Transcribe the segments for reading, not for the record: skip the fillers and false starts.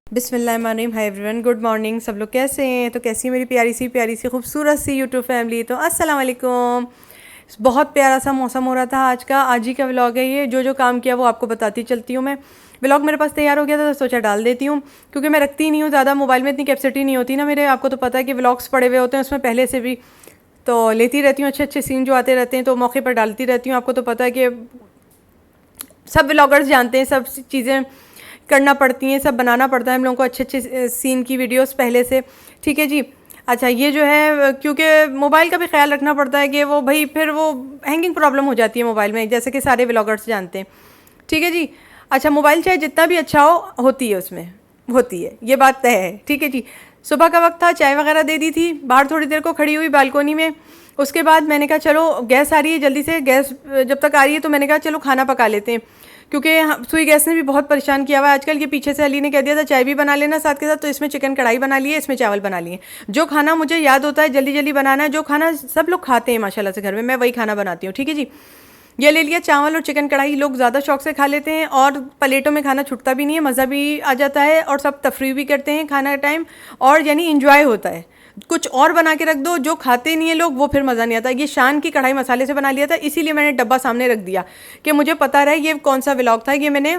बिस्मिल्लाहिर्रहमानिर्रहीम। Hi everyone, good morning. सब लोग कैसे हैं? तो कैसी है मेरी प्यारी सी खूबसूरत सी यूट्यूब फैमिली? तो अस्सलाम वालेकुम। बहुत प्यारा सा मौसम हो रहा था आज का। आज ही का व्लॉग है ये। जो जो काम किया वो आपको बताती चलती हूँ मैं। व्लॉग मेरे पास तैयार हो गया था तो सोचा डाल देती हूँ, क्योंकि मैं रखती नहीं हूँ ज़्यादा। मोबाइल में इतनी कैपेसिटी नहीं होती ना मेरे। आपको तो पता है कि व्लॉग्स पड़े हुए होते हैं उसमें पहले से भी, तो लेती रहती हूँ। अच्छे अच्छे सीन जो आते रहते हैं तो मौके पर डालती रहती हूँ। आपको तो पता है कि सब व्लॉगर्स जानते हैं, सब चीज़ें करना पड़ती हैं, सब बनाना पड़ता है हम लोगों को अच्छे अच्छे सीन की वीडियोस पहले से। ठीक है जी। अच्छा, ये जो है क्योंकि मोबाइल का भी ख्याल रखना पड़ता है कि वो भाई फिर वो हैंगिंग प्रॉब्लम हो जाती है मोबाइल में, जैसे कि सारे व्लॉगर्स जानते हैं। ठीक है जी। अच्छा, मोबाइल चाहे जितना भी अच्छा हो, होती है उसमें, होती है, ये बात तय है। ठीक है जी। सुबह का वक्त था, चाय वगैरह दे दी थी, बाहर थोड़ी देर को खड़ी हुई बालकोनी में। उसके बाद मैंने कहा चलो गैस आ रही है, जल्दी से गैस जब तक आ रही है तो मैंने कहा चलो खाना पका लेते हैं, क्योंकि सुई गैस ने भी बहुत परेशान किया हुआ है आजकल। ये पीछे से अली ने कह दिया था चाय भी बना लेना साथ के साथ, तो इसमें चिकन कढ़ाई बना लिए, इसमें चावल बना लिए। जो खाना मुझे याद होता है जल्दी जल्दी बनाना है, जो खाना सब लोग खाते हैं माशाल्लाह से घर में, मैं वही खाना बनाती हूँ। ठीक है जी। ये ले लिया चावल और चिकन कढ़ाई, लोग ज़्यादा शौक से खा लेते हैं और प्लेटों में खाना छुटता भी नहीं है, मज़ा भी आ जाता है और सब तफरीह भी करते हैं खाना टाइम, और यानी इंजॉय होता है। कुछ और बना के रख दो, जो खाते नहीं है लोग वो फिर मज़ा नहीं आता। ये शान की कढ़ाई मसाले से बना लिया था, इसीलिए मैंने डब्बा सामने रख दिया कि मुझे पता रहे ये कौन सा व्लॉग था। ये मैंने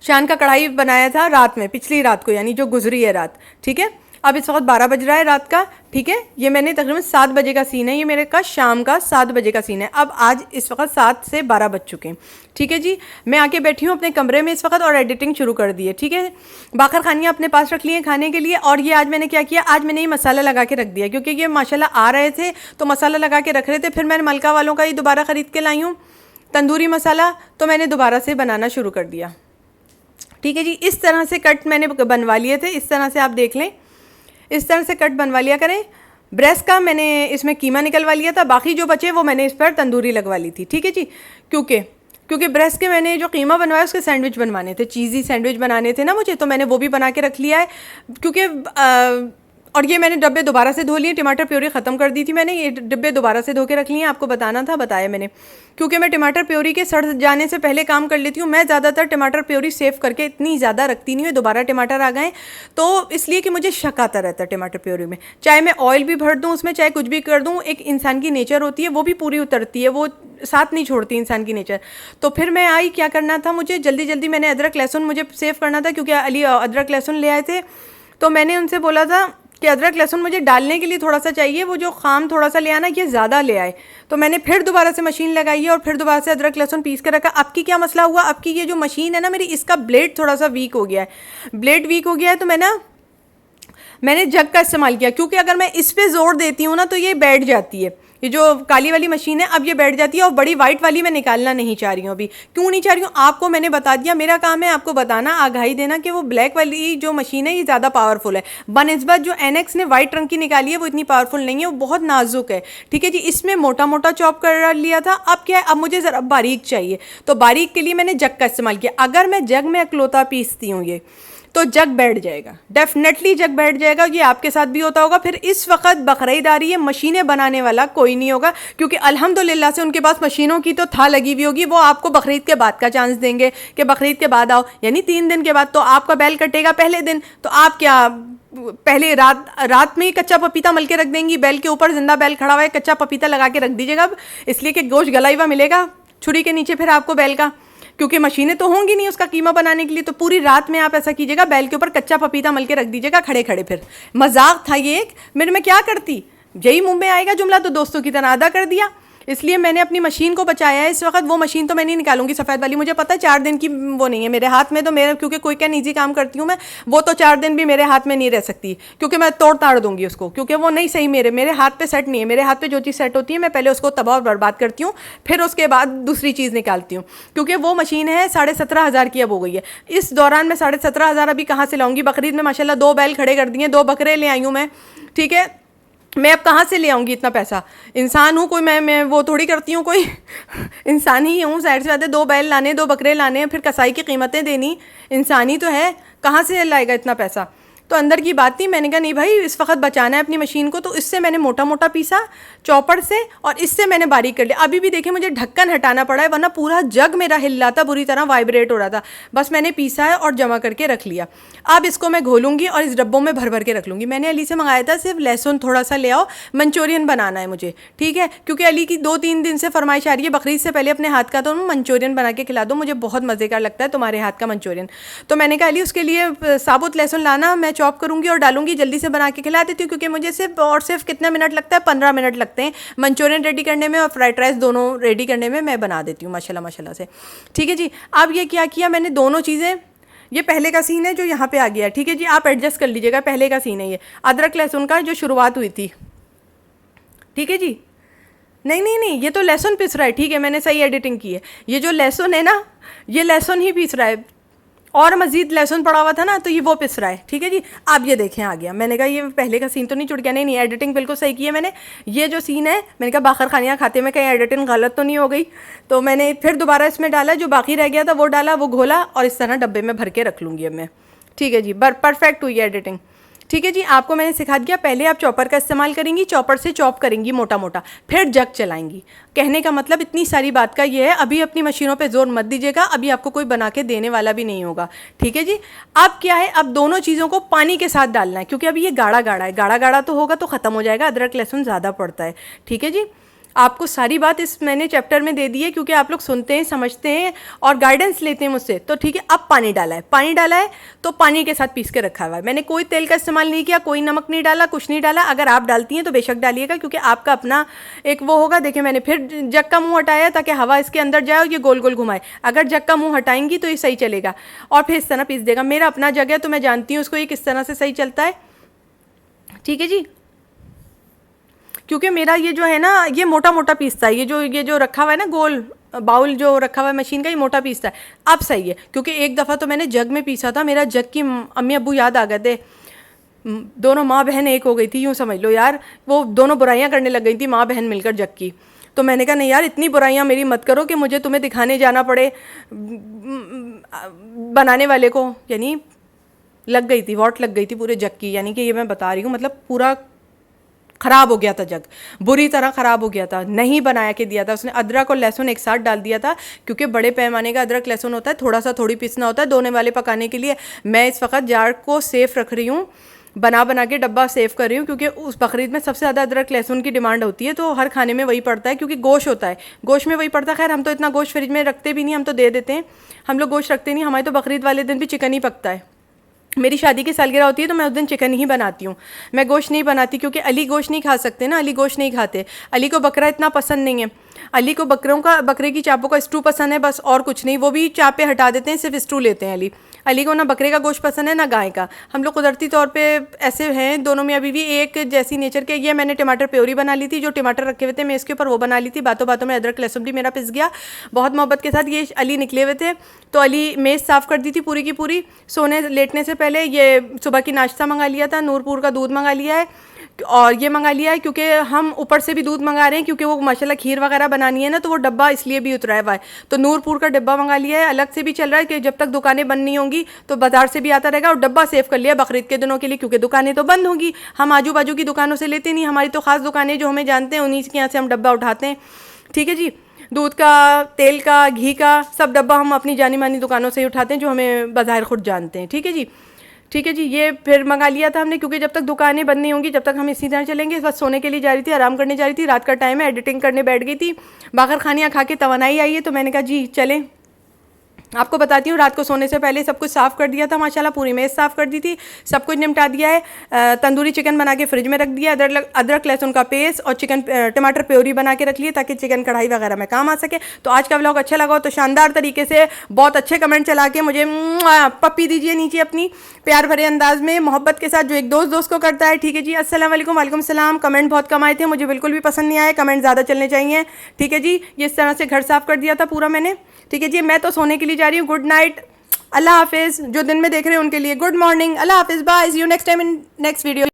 शान का कढ़ाई बनाया था रात में, पिछली रात को, यानी जो गुजरी है रात। ठीक है। अब इस वक्त 12 बज रहा है रात का। ठीक है। ये मैंने तकरीबन 7 बजे का सीन है, ये मेरे का शाम का 7 बजे का सीन है। अब आज इस वक्त 7 से 12 बज चुके हैं। ठीक है जी। मैं आके बैठी हूँ अपने कमरे में इस वक्त और एडिटिंग शुरू कर दी है। ठीक है। बाखर खानियाँ अपने पास रख ली हैं खाने के लिए। और ये आज मैंने क्या किया, आज मैंने ये मसाला लगा के रख दिया, क्योंकि ये माशाल्लाह आ रहे थे तो मसाला लगा के रख रहे थे। फिर मैंने मलका वालों का ही दोबारा ख़रीद के लाई हूँ तंदूरी मसाला, तो मैंने दोबारा से बनाना शुरू कर दिया। ठीक है जी। इस तरह से कट मैंने बनवा लिए थे, इस तरह से आप देख लें, इस तरह से कट बनवा लिया करें। ब्रेस्ट का मैंने इसमें कीमा निकलवा लिया था, बाकी जो बचे वो मैंने इस पर तंदूरी लगवा ली थी। ठीक है जी। क्योंकि ब्रेस्ट के मैंने जो कीमा बनवाया उसके सैंडविच बनवाने थे, चीज़ी सैंडविच बनाने थे ना मुझे, तो मैंने वो भी बना के रख लिया है। क्योंकि और ये मैंने डब्बे दोबारा से धो लिए, टमाटर प्योरी ख़त्म कर दी थी मैंने, ये डिब्बे दोबारा से धो के रख लिए। आपको बताना था, बताया मैंने, क्योंकि मैं टमाटर प्योरी के सड़ जाने से पहले काम कर लेती हूँ। मैं ज़्यादातर टमाटर प्योरी सेव करके इतनी ज़्यादा रखती नहीं हूँ, दोबारा टमाटर आ गए तो इसलिए कि मुझे शक आता रहता है टमाटर प्योरी में। चाहे मैं ऑयल भी भर दूँ उसमें, चाहे कुछ भी कर दूँ, एक इंसान की नेचर होती है वो भी पूरी उतरती है, वो साथ नहीं छोड़ती इंसान की नेचर। तो फिर मैं आई, क्या करना था मुझे, जल्दी जल्दी मैंने अदरक लहसुन मुझे सेव करना था, क्योंकि अली अदरक लहसुन ले आए थे। तो मैंने उनसे बोला था कि अदरक लहसुन मुझे डालने के लिए थोड़ा सा चाहिए, वो जो खाम थोड़ा सा ले आना, ये ज़्यादा ले आए। तो मैंने फिर दोबारा से मशीन लगाई है और फिर दोबारा से अदरक लहसुन पीस कर रखा। अब की क्या मसला हुआ, अब की ये जो मशीन है ना मेरी, इसका ब्लेड थोड़ा सा वीक हो गया है, ब्लेड वीक हो गया है। तो मैंने जग का इस्तेमाल किया, क्योंकि अगर मैं इस पर ज़ोर देती हूँ ना तो ये बैठ जाती है। ये जो काली वाली मशीन है अब ये बैठ जाती है, और बड़ी वाइट वाली मैं निकालना नहीं चाह रही हूँ अभी। क्यों नहीं चाह रही हूँ आपको मैंने बता दिया, मेरा काम है आपको बताना, आगाही देना कि वो ब्लैक वाली जो मशीन है ये ज़्यादा पावरफुल है बनस्बत जो एनएक्स ने वाइट रंग की निकाली है, वो इतनी पावरफुल नहीं है, वो बहुत नाजुक है। ठीक है जी। इसमें मोटा मोटा चॉप कर लिया था, अब क्या है, अब मुझे ज़रा बारीक चाहिए, तो बारीक के लिए मैंने जग का इस्तेमाल किया। अगर मैं जग में अकलौता पीसती हूँ ये, तो जग बैठ जाएगा, डेफिनेटली जग बैठ जाएगा। ये आपके साथ भी होता होगा। फिर इस वक्त बकरीद आ रही है, मशीनें बनाने वाला कोई नहीं होगा, क्योंकि अल्हम्दुलिल्लाह से उनके पास मशीनों की तो था लगी हुई होगी। वो आपको बकरीद के बाद का चांस देंगे कि बकरीद के बाद आओ, यानी 3 दिन के बाद। तो आपका बैल कटेगा पहले दिन, तो आप क्या पहले रात में ही कच्चा पपीता मल के रख देंगी, बैल के ऊपर जिंदा बैल खड़ा हुआ है, कच्चा पपीता लगा के रख दीजिएगा, इसलिए कि गोश्त गला हुआ मिलेगा छुरी के नीचे फिर आपको बैल का, क्योंकि मशीनें तो होंगी नहीं उसका कीमा बनाने के लिए। तो पूरी रात में आप ऐसा कीजिएगा, बैल के ऊपर कच्चा पपीता मल के रख दीजिएगा खड़े खड़े। फिर मजाक था ये एक, मेरे में क्या करती, यही मुंह में आएगा जुमला, तो दोस्तों की तरह अदा कर दिया। इसलिए मैंने अपनी मशीन को बचाया है इस वक्त। वो मशीन तो मैं नहीं निकालूंगी सफ़ेद वाली, मुझे पता है 4 दिन की वो नहीं है मेरे हाथ में, तो मेरे क्योंकि कोई क्या निजी काम करती हूँ मैं, वो तो 4 दिन भी मेरे हाथ में नहीं रह सकती, क्योंकि मैं तोड़ ताड़ दूंगी उसको, क्योंकि वो नहीं सही, मेरे हाथ पे सेट नहीं है। मेरे हाथ पे जो चीज़ सेट होती है मैं पहले उसको तबाह और बर्बाद करती हूँ, फिर उसके बाद दूसरी चीज़ निकालती हूँ। क्योंकि वो मशीन है 17,500 की अब हो गई है। इस दौरान मैं 17,500 अभी कहाँ से लाऊंगी। बकरीद में माशाल्लाह 2 बैल खड़े कर दिए, 2 बकरे ले आई हूँ मैं। ठीक है। मैं अब कहाँ से ले आऊँगी इतना पैसा, इंसान हूँ कोई, मैं वो थोड़ी करती हूँ कोई इंसान ही हूँ, साइड से बात है। 2 बैल लाने, 2 बकरे लाने, फिर कसाई की कीमतें देनी, इंसानी तो है, कहाँ से लाएगा इतना पैसा। तो अंदर की बात थी, मैंने कहा नहीं भाई इस वक्त बचाना है अपनी मशीन को, तो इससे मैंने मोटा मोटा पीसा चॉपर से और इससे मैंने बारीक कर लिया। अभी भी देखिए मुझे ढक्कन हटाना पड़ा है, वरना पूरा जग मेरा हिल रहा था, बुरी तरह वाइब्रेट हो रहा था। बस मैंने पीसा है और जमा करके रख लिया। अब इसको मैं घोलूंगी और इस डब्बों में भर भर के रख लूँगी। मैंने अली से मंगाया था सिर्फ लहसुन थोड़ा सा ले आओ, मंचूरियन बनाना है मुझे, ठीक है, क्योंकि अली की 2-3 दिन से फरमाइश आ रही है बकरीद से पहले अपने हाथ का तो मंचूरियन बना के खिला दो, मुझे बहुत मज़ेदार लगता है तुम्हारे हाथ का मंचूरियन। तो मैंने कहा अली उसके लिए साबुत लहसुन लाना, मैं चॉप करूँगी और डालूंगी, जल्दी से बना के खिला देती हूँ, क्योंकि मुझे सिर्फ कितना मिनट लगता है, 15 मिनट लगते हैं मंचूरियन रेडी करने में और फ्राइड राइस दोनों रेडी करने में, मैं बना देती हूँ माशाल्लाह माशाल्लाह से। ठीक है जी, अब ये क्या किया मैंने, दोनों चीज़ें, ये पहले का सीन है जो यहाँ पे आ गया, ठीक है जी, आप एडजस्ट कर लीजिएगा, पहले का सीन है ये अदरक लहसुन का जो शुरुआत हुई थी, ठीक है जी। नहीं नहीं नहीं, ये तो लहसुन पिस रहा है, ठीक है, मैंने सही एडिटिंग की है। ये जो लहसुन है ना, ये लहसुन ही पिस रहा है, और मज़ीद लहसुन पड़ा हुआ था ना, तो ये वो पिस रहा है, ठीक है जी। आप ये देखें आ गया, मैंने कहा ये पहले का सीन तो नहीं छुट गया, नहीं नहीं, एडिटिंग बिल्कुल सही की है मैंने। ये जो सीन है, मैंने कहा बाखर खानियाँ खाते में कहीं एडिटिंग गलत तो नहीं हो गई, तो मैंने फिर दोबारा इसमें डाला, जो बाकी रह गया था वो डाला, वो घोला और इस तरह डब्बे में भर के रख लूँगी अब मैं, ठीक है जी। परफेक्ट हुई है एडिटिंग, ठीक है जी। आपको मैंने सिखा दिया, पहले आप चॉपर का इस्तेमाल करेंगी, चॉपर से चॉप करेंगी मोटा मोटा, फिर जग चलाएंगी। कहने का मतलब इतनी सारी बात का ये है, अभी अपनी मशीनों पे जोर मत दीजिएगा, अभी आपको कोई बना के देने वाला भी नहीं होगा, ठीक है जी। अब क्या है, अब दोनों चीज़ों को पानी के साथ डालना है, क्योंकि अभी ये गाढ़ा गाढ़ा है, गाढ़ा गाढ़ा तो होगा तो ख़त्म हो जाएगा, अदरक लहसुन ज़्यादा पड़ता है, ठीक है जी। आपको सारी बात इस मैंने चैप्टर में दे दी है, क्योंकि आप लोग सुनते हैं, समझते हैं और गाइडेंस लेते हैं मुझसे, तो ठीक है। अब पानी डाला है, पानी डाला है तो पानी के साथ पीस के रखा हुआ है, मैंने कोई तेल का इस्तेमाल नहीं किया, कोई नमक नहीं डाला, कुछ नहीं डाला। अगर आप डालती हैं तो बेशक डालिएगा, क्योंकि आपका अपना एक वो होगा। देखिए मैंने फिर जग का मुँह हटाया ताकि हवा इसके अंदर जाए और ये गोल गोल घुमाए। अगर जग का मुँह हटाएंगी तो ये सही चलेगा और फिर इस तरह पीस देगा। मेरा अपना जग है तो मैं जानती हूँ उसको ये किस तरह से सही चलता है, ठीक है जी। क्योंकि मेरा ये जो है ना, ये मोटा मोटा पीसता है, ये जो रखा हुआ है ना गोल बाउल जो रखा हुआ है मशीन का, ये मोटा पीसता है। अब सही है, क्योंकि एक दफ़ा तो मैंने जग में पीसा था, मेरा जग की अम्मी अब्बू याद आ गए थे, दोनों माँ बहन एक हो गई थी, यूँ समझ लो यार, वो दोनों बुराइयाँ करने लग गई थी माँ बहन मिलकर जग की। तो मैंने कहा नहीं यार, इतनी बुराइयाँ मेरी मत करो कि मुझे तुम्हें दिखाने जाना पड़े बनाने वाले को, यानी लग गई थी, वॉट लग गई थी पूरे जग की, यानी कि ये मैं बता रही हूँ, मतलब पूरा ख़राब हो गया था जग, बुरी तरह ख़राब हो गया था, नहीं बनाया के दिया था उसने। अदरक और लहसुन एक साथ डाल दिया था, क्योंकि बड़े पैमाने का अदरक लहसुन होता है, थोड़ा सा थोड़ी पीसना होता है दोने वाले पकाने के लिए। मैं इस वक्त जार को सेफ़ रख रही हूँ, बना के डब्बा सेव कर रही हूँ, क्योंकि उस बकरीद में सबसे ज़्यादा अदरक लहसुन की डिमांड होती है, तो हर खाने में वही पड़ता है, क्योंकि गोश्त होता है, गोश्त में वही पड़ता है। खैर हम तो इतना गोश्त फ्रिज में रखते भी नहीं, हम तो दे देते हैं, हम लोग गोश्त रखते नहीं, हमारे तो बकरीद वाले दिन भी चिकन ही पकता है। मेरी शादी की सालगिरह होती है तो मैं उस दिन चिकन ही बनाती हूँ, मैं गोश्त नहीं बनाती, क्योंकि अली गोश्त नहीं खा सकते ना, अली गोश्त नहीं खाते, अली को बकरा इतना पसंद नहीं है, अली को बकरे की चापों का स्टू पसंद है, बस और कुछ नहीं, वो भी चापे हटा देते हैं, सिर्फ स्टू लेते हैं। अली को ना बकरे का गोश्त पसंद है ना गाय का। हम लोग कुदरती तौर पे ऐसे हैं, दोनों में अभी भी एक जैसी नेचर के। ये मैंने टमाटर प्योरी बना ली थी, जो टमाटर रखे हुए थे मैं इसके ऊपर वो बना ली थी, बातों बातों में अदरक लहसुन भी मेरा पिस गया बहुत मोहब्बत के साथ। ये अली निकले हुए थे तो अली मेज़ साफ़ कर दी थी पूरी की पूरी, सोने लेटने से पहले। ये सुबह की नाश्ता मंगा लिया था, नूरपुर का दूध मंगा लिया है, और ये मंगा लिया है क्योंकि हम ऊपर से भी दूध मंगा रहे हैं, क्योंकि वो माशाल्लाह खीर वगैरह बनानी है ना, तो वो डब्बा इसलिए भी उतरा हुआ है। तो नूरपुर का डब्बा मंगा लिया है, अलग से भी चल रहा है कि जब तक दुकानें बंद नहीं होंगी तो बाजार से भी आता रहेगा, और डब्बा सेव कर लिया बकरीद के दिनों के लिए, क्योंकि दुकानें तो बंद होंगी। हम आजू बाजू की दुकानों से लेते नहीं, हमारी तो ख़ास दुकानें जो हमें जानते हैं उन्हीं के यहाँ से हम डब्बा उठाते हैं, ठीक है जी। दूध का, तेल का, घी का सब डब्बा हम अपनी जानी मानी दुकानों से ही उठाते हैं, जो हमें बाज़ार खुद जानते हैं, ठीक है जी। ठीक है जी, ये फिर मंगा लिया था हमने, क्योंकि जब तक दुकानें बंद नहीं होंगी जब तक हम इसी तरह चलेंगे। बस सोने के लिए जा रही थी, आराम करने जा रही थी, रात का टाइम है, एडिटिंग करने बैठ गई थी, बाखर खानियाँ खा के तवानाई आई है, तो मैंने कहा जी चलें। आपको बताती हूँ, रात को सोने से पहले सब कुछ साफ़ कर दिया था माशाल्लाह, पूरी मेज़ साफ़ कर दी थी, सब कुछ निपटा दिया है। तंदूरी चिकन बना के फ्रिज में रख दिया, अदरक लहसुन का पेस्ट और टमाटर प्योरी बना के रख लिए, ताकि चिकन कढ़ाई वगैरह में काम आ सके। तो आज का व्लॉग अच्छा लगा हो तो शानदार तरीके से बहुत अच्छे कमेंट चला के मुझे पप्पी दीजिए नीचे अपनी प्यार भरे अंदाज में, मोहब्बत के साथ, जो एक दोस्त को करता है, ठीक है जी। अस्सलाम वालेकुम। वालेकुम सलाम। कमेंट बहुत कम आए थे, मुझे बिल्कुल भी पसंद नहीं आए, कमेंट ज़्यादा चलने चाहिए, ठीक है जी। ये इस तरह से घर साफ़ कर दिया था पूरा मैंने, ठीक है जी। मैं तो सोने के लिए जा रही हूँ, गुड नाइट, अल्लाह हाफिज़। जो दिन में देख रहे हैं उनके लिए गुड मॉर्निंग, अल्लाह हाफिज़, bye, see you next time in next video.